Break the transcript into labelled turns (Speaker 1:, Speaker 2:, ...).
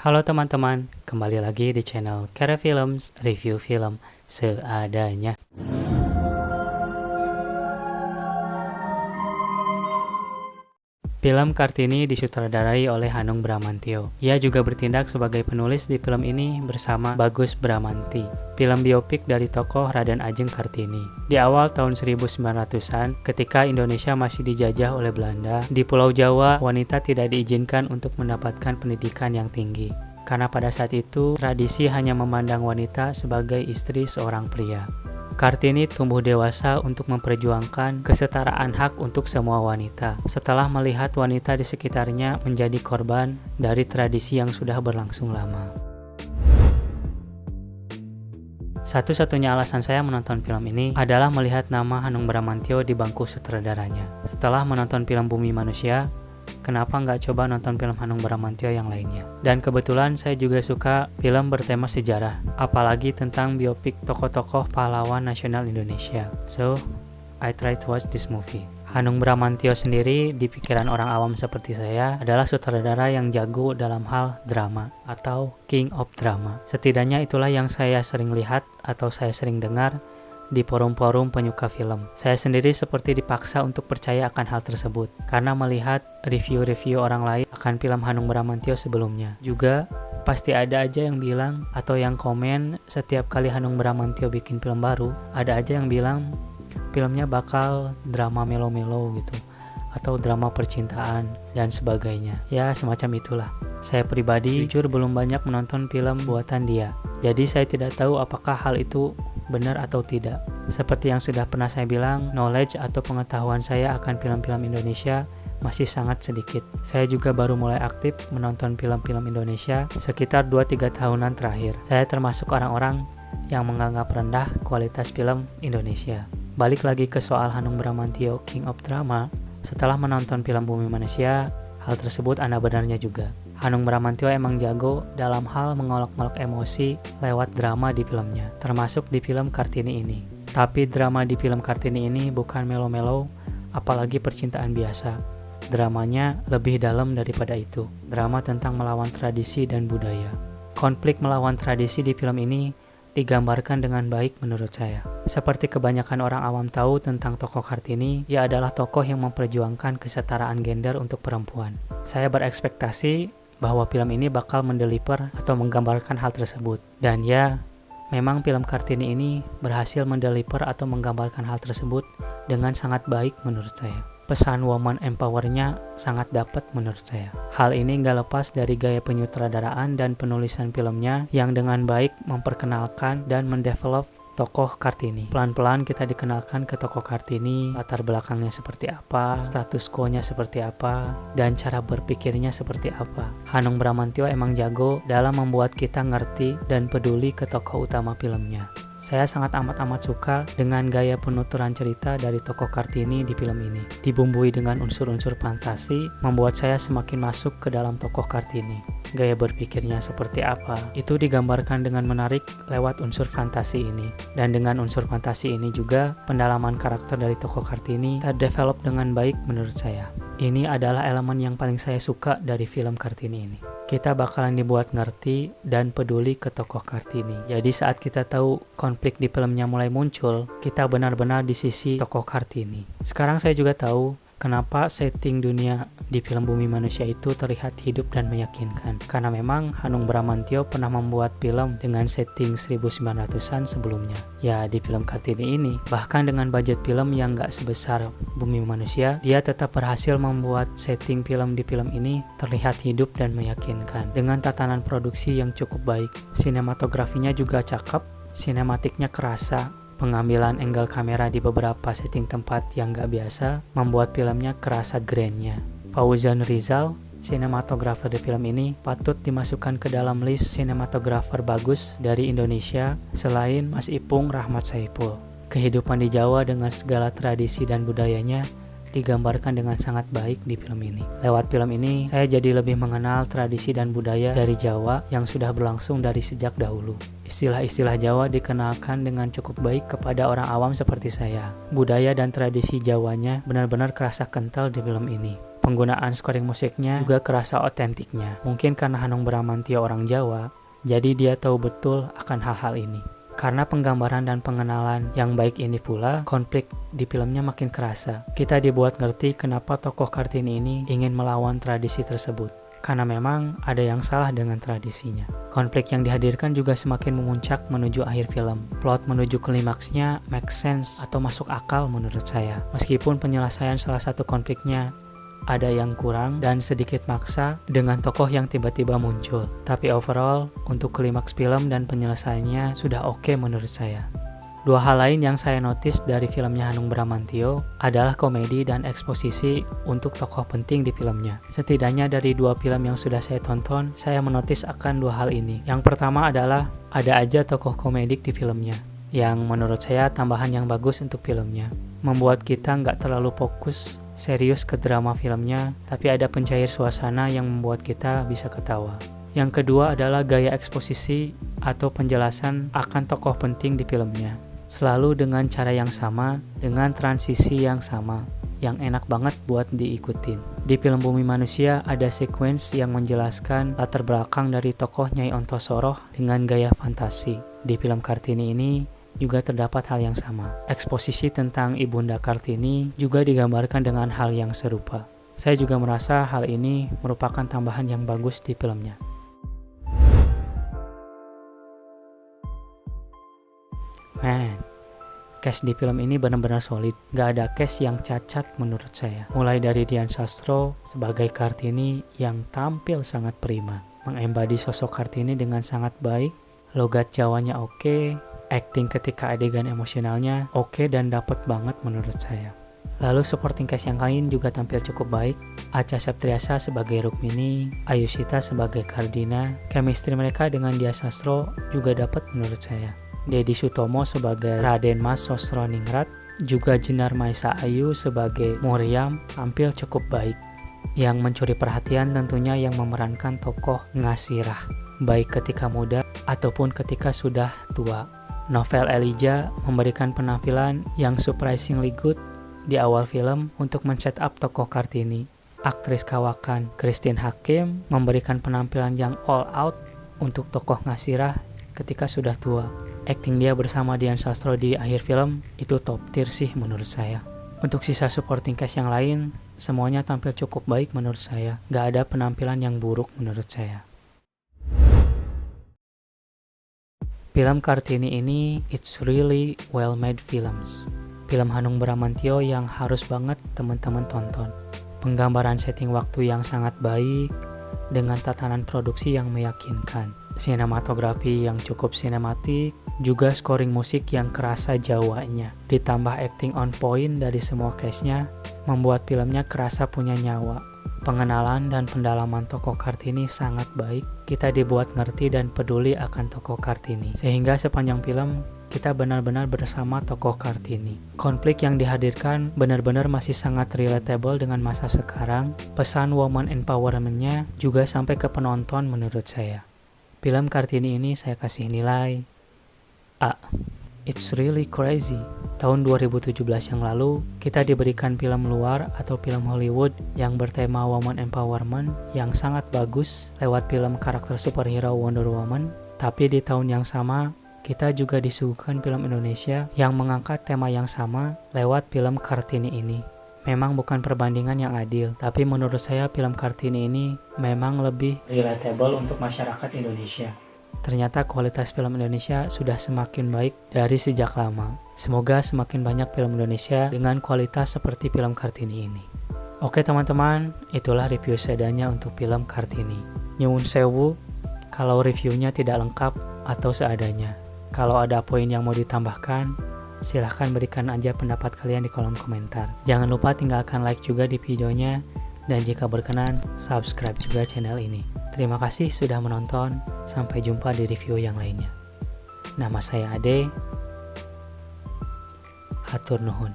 Speaker 1: Halo teman-teman, kembali lagi di channel Kera Films, review film seadanya. Film Kartini disutradarai oleh Hanung Bramantyo. Ia juga bertindak sebagai penulis di film ini bersama Bagus Bramanti. Film biopik dari tokoh Raden Ajeng Kartini. Di awal tahun 1900-an, ketika Indonesia masih dijajah oleh Belanda, di Pulau Jawa, wanita tidak diizinkan untuk mendapatkan pendidikan yang tinggi. Karena pada saat itu, tradisi hanya memandang wanita sebagai istri seorang pria. Kartini tumbuh dewasa untuk memperjuangkan kesetaraan hak untuk semua wanita. Setelah melihat wanita di sekitarnya menjadi korban dari tradisi yang sudah berlangsung lama. Satu-satunya alasan saya menonton film ini adalah melihat nama Hanung Bramantyo di bangku sutradaranya. Setelah menonton film Bumi Manusia, kenapa nggak coba nonton film Hanung Bramantyo yang lainnya? Dan kebetulan saya juga suka film bertema sejarah, apalagi tentang biopik tokoh-tokoh pahlawan nasional Indonesia. So, I try to watch this movie. Hanung Bramantyo sendiri di pikiran orang awam seperti saya adalah sutradara yang jago dalam hal drama atau king of drama. Setidaknya itulah yang saya sering lihat atau saya sering dengar di forum-forum penyuka film. Saya sendiri seperti dipaksa untuk percaya akan hal tersebut karena melihat review-review orang lain akan film Hanung Bramantyo sebelumnya. Juga pasti ada aja yang bilang atau yang komen setiap kali Hanung Bramantyo bikin film baru, ada aja yang bilang filmnya bakal drama melo-melo gitu atau drama percintaan dan sebagainya. Ya, semacam itulah. Saya pribadi jujur belum banyak menonton film buatan dia. Jadi saya tidak tahu apakah hal itu benar atau tidak. Seperti yang sudah pernah saya bilang, knowledge atau pengetahuan saya akan film-film Indonesia masih sangat sedikit. Saya juga baru mulai aktif menonton film-film Indonesia sekitar 2-3 tahunan terakhir. Saya termasuk orang-orang yang menganggap rendah kualitas film Indonesia. Balik lagi ke soal Hanung Bramantyo, King of Drama. Setelah menonton film Bumi Manusia, hal tersebut ada benarnya juga. Hanung Bramantyo emang jago dalam hal mengolok-olok emosi lewat drama di filmnya, termasuk di film Kartini ini. Tapi drama di film Kartini ini bukan melo-melo, apalagi percintaan biasa. Dramanya lebih dalam daripada itu. Drama tentang melawan tradisi dan budaya. Konflik melawan tradisi di film ini digambarkan dengan baik menurut saya. Seperti kebanyakan orang awam tahu tentang tokoh Kartini, ia adalah tokoh yang memperjuangkan kesetaraan gender untuk perempuan. Saya berekspektasi bahwa film ini bakal mendeliver atau menggambarkan hal tersebut. Dan ya, memang film Kartini ini berhasil mendeliver atau menggambarkan hal tersebut dengan sangat baik menurut saya. Pesan woman empower-nya sangat dapat menurut saya. Hal ini nggak lepas dari gaya penyutradaraan dan penulisan filmnya yang dengan baik memperkenalkan dan mendevelop tokoh Kartini. Pelan-pelan kita dikenalkan ke tokoh Kartini, latar belakangnya seperti apa, status quo-nya seperti apa, dan cara berpikirnya seperti apa. Hanung Bramantyo emang jago dalam membuat kita ngerti dan peduli ke tokoh utama filmnya. Saya sangat amat suka dengan gaya penuturan cerita dari tokoh Kartini di film ini. Dibumbui dengan unsur-unsur fantasi, membuat saya semakin masuk ke dalam tokoh Kartini. Gaya berpikirnya seperti apa, itu digambarkan dengan menarik lewat unsur fantasi ini. Dan dengan unsur fantasi ini juga, pendalaman karakter dari tokoh Kartini terdevelop dengan baik menurut saya. Ini adalah elemen yang paling saya suka dari film Kartini ini. Kita bakalan dibuat ngerti dan peduli ke tokoh Kartini. Jadi saat kita tahu konflik di filmnya mulai muncul, kita benar-benar di sisi tokoh Kartini. Sekarang saya juga tahu kenapa setting dunia di film Bumi Manusia itu terlihat hidup dan meyakinkan. Karena memang Hanung Bramantyo pernah membuat film dengan setting 1900-an sebelumnya. Ya, di film Kartini ini, bahkan dengan budget film yang gak sebesar Bumi Manusia, dia tetap berhasil membuat setting film di film ini terlihat hidup dan meyakinkan. Dengan tatanan produksi yang cukup baik. Sinematografinya juga cakep, sinematiknya kerasa. Pengambilan angle kamera di beberapa setting tempat yang gak biasa membuat filmnya kerasa grand-nya. Fauzan Rizal, sinematografer di film ini, patut dimasukkan ke dalam list sinematografer bagus dari Indonesia selain Mas Ipung Rahmat Saipul. Kehidupan di Jawa dengan segala tradisi dan budayanya digambarkan dengan sangat baik di film ini. Lewat film ini, saya jadi lebih mengenal tradisi dan budaya dari Jawa yang sudah berlangsung dari sejak dahulu. Istilah-istilah Jawa dikenalkan dengan cukup baik kepada orang awam seperti saya. Budaya dan tradisi Jawanya benar-benar kerasa kental di film ini. Penggunaan scoring musiknya juga kerasa otentiknya. Mungkin karena Hanung Bramantyo orang Jawa, jadi dia tahu betul akan hal-hal ini. Karena penggambaran dan pengenalan yang baik ini pula, konflik di filmnya makin kerasa. Kita dibuat ngerti kenapa tokoh Kartini ini ingin melawan tradisi tersebut. Karena memang ada yang salah dengan tradisinya. Konflik yang dihadirkan juga semakin memuncak menuju akhir film. Plot menuju klimaksnya make sense atau masuk akal menurut saya. Meskipun penyelesaian salah satu konfliknya ada yang kurang dan sedikit maksa dengan tokoh yang tiba-tiba muncul. Tapi overall, untuk klimaks film dan penyelesaiannya sudah oke menurut saya. Dua hal lain yang saya notice dari filmnya Hanung Bramantyo adalah komedi dan eksposisi untuk tokoh penting di filmnya. Setidaknya dari dua film yang sudah saya tonton, saya menotis akan dua hal ini. Yang pertama adalah ada aja tokoh komedik di filmnya, yang menurut saya tambahan yang bagus untuk filmnya. Membuat kita nggak terlalu fokus serius ke drama filmnya, tapi ada pencair suasana yang membuat kita bisa ketawa. Yang kedua adalah gaya eksposisi atau penjelasan akan tokoh penting di filmnya. Selalu dengan cara yang sama, dengan transisi yang sama, yang enak banget buat diikutin. Di film Bumi Manusia ada sequence yang menjelaskan latar belakang dari tokoh Nyai Ontosoroh dengan gaya fantasi. Di film Kartini ini juga terdapat hal yang sama. Eksposisi tentang Ibunda Kartini juga digambarkan dengan hal yang serupa. Saya juga merasa hal ini merupakan tambahan yang bagus di filmnya. Man, cast di film ini benar-benar solid. Gak ada cast yang cacat menurut saya. Mulai dari Dian Sastro sebagai Kartini yang tampil sangat prima, mengembadi sosok Kartini dengan sangat baik. Logat Jawanya oke, acting ketika adegan emosionalnya oke dan dapet banget menurut saya. Lalu supporting cast yang lain juga tampil cukup baik. Acha Septriasa sebagai Rukmini, Ayushita sebagai Kardina. Chemistry mereka dengan Dian Sastro juga dapat menurut saya. Dedi Sutomo sebagai Raden Mas Sostroningrat, juga Jenar Maesa Ayu sebagai Muriam tampil cukup baik. Yang mencuri perhatian tentunya yang memerankan tokoh Ngasirah, baik ketika muda ataupun ketika sudah tua. Novel Elijah memberikan penampilan yang surprisingly good di awal film untuk men-set up tokoh Kartini. Aktris kawakan Christine Hakim memberikan penampilan yang all out untuk tokoh Ngasirah ketika sudah tua. Acting dia bersama Dian Sastro di akhir film itu top tier sih menurut saya. Untuk sisa supporting cast yang lain, semuanya tampil cukup baik menurut saya. Gak ada penampilan yang buruk menurut saya. Film Kartini ini it's really well made films. Film Hanung Bramantyo yang harus banget teman-teman tonton. Penggambaran setting waktu yang sangat baik dengan tatanan produksi yang meyakinkan. Sinematografi yang cukup sinematik, juga scoring musik yang kerasa Jawanya. Ditambah acting on point dari semua cast-nya, membuat filmnya kerasa punya nyawa. Pengenalan dan pendalaman tokoh Kartini sangat baik. Kita dibuat ngerti dan peduli akan tokoh Kartini. Sehingga sepanjang film, kita benar-benar bersama tokoh Kartini. Konflik yang dihadirkan benar-benar masih sangat relatable dengan masa sekarang. Pesan woman empowerment-nya juga sampai ke penonton menurut saya. Film Kartini ini saya kasih nilai A. It's really crazy. Tahun 2017 yang lalu, kita diberikan film luar atau film Hollywood yang bertema woman empowerment yang sangat bagus lewat film karakter superhero Wonder Woman. Tapi di tahun yang sama, kita juga disuguhkan film Indonesia yang mengangkat tema yang sama lewat film Kartini ini. Memang bukan perbandingan yang adil, tapi menurut saya film Kartini ini memang lebih relatable untuk masyarakat Indonesia. Ternyata kualitas film Indonesia sudah semakin baik dari sejak lama. Semoga semakin banyak film Indonesia dengan kualitas seperti film Kartini ini. Oke teman-teman, itulah review seadanya untuk film Kartini. Nyuwun sewu kalau reviewnya tidak lengkap atau seadanya. Kalau ada poin yang mau ditambahkan, silahkan berikan aja pendapat kalian di kolom komentar. Jangan lupa tinggalkan like juga di videonya, dan jika berkenan, subscribe juga channel ini. Terima kasih sudah menonton, sampai jumpa di review yang lainnya. Nama saya Ade, hatur nuhun.